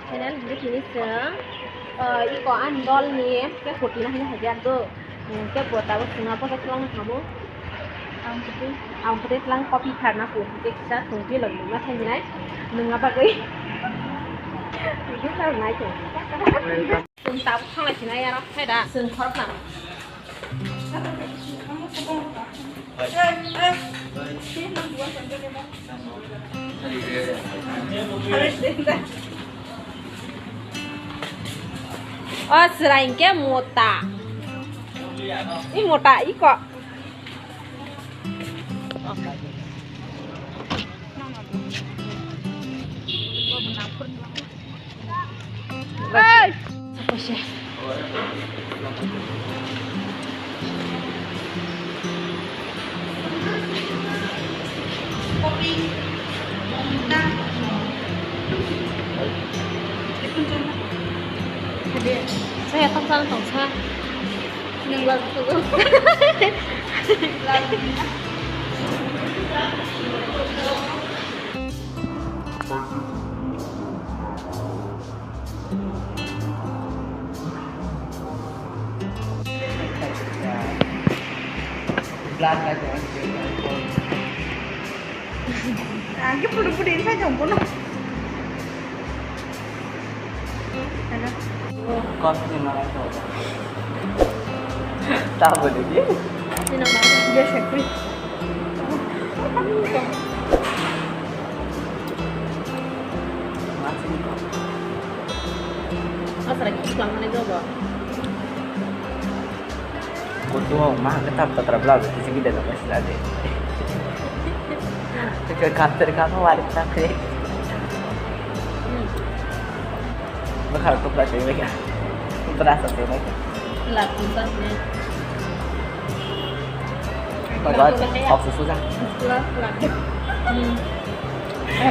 channel video ini sih iko andol nih ke putih nah hanya hajar tuh ke buat tahu kenapa saya tulang kamu ang putih tulang kopi karena putih kita tunggu lagi mas hanya naik mengapa gue itu sao naik tuh sừng tao không là chỉ này đâu hay đã sừng khó lắm oh selain ke mota ini mota ini kok apa sih kopi saya tentang tongsa yang lalu tuh belakang aja Angke pudi-pudiin saja pun. Ada. kopi nama itu tahu deh dia ini nama Dia sekri. masih oh lagi Islam mana coba kudu mah tetap terbelah di sini dan apa sih ada ke kantor kamu waris sakit bakal tuh berarti mereka berasa sih mereka lakukannya kalau kok susu kan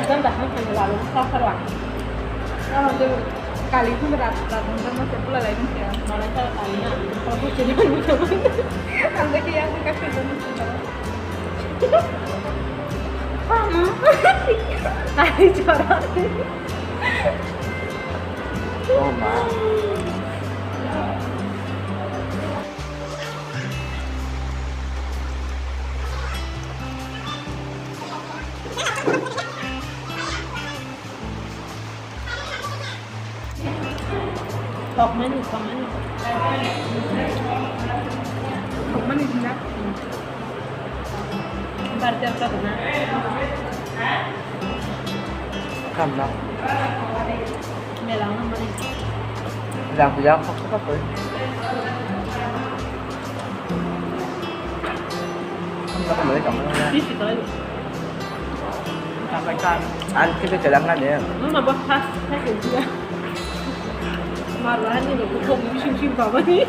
kan dah kan lalu kau keluar Kalau tu kali itu berat nonton masih pula lain sih. malah kalau kalinya kalau aku jadi macam Angke dia aku kasih tu. tadi corak oh mah Kok mana kok mana Kok mana tidak? berarti apa benar kan lah melang mana yang punya apa tuh kamu boleh kamu di situ aja sampaikan kita jalankan ya mana bahas saya juga marah ini loh kok musim apa nih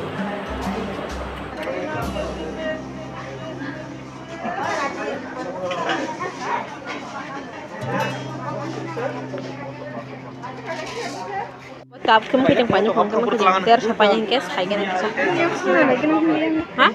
Kap kamu kita banyak kamu kita ter siapa yang kes kayak gini bisa hah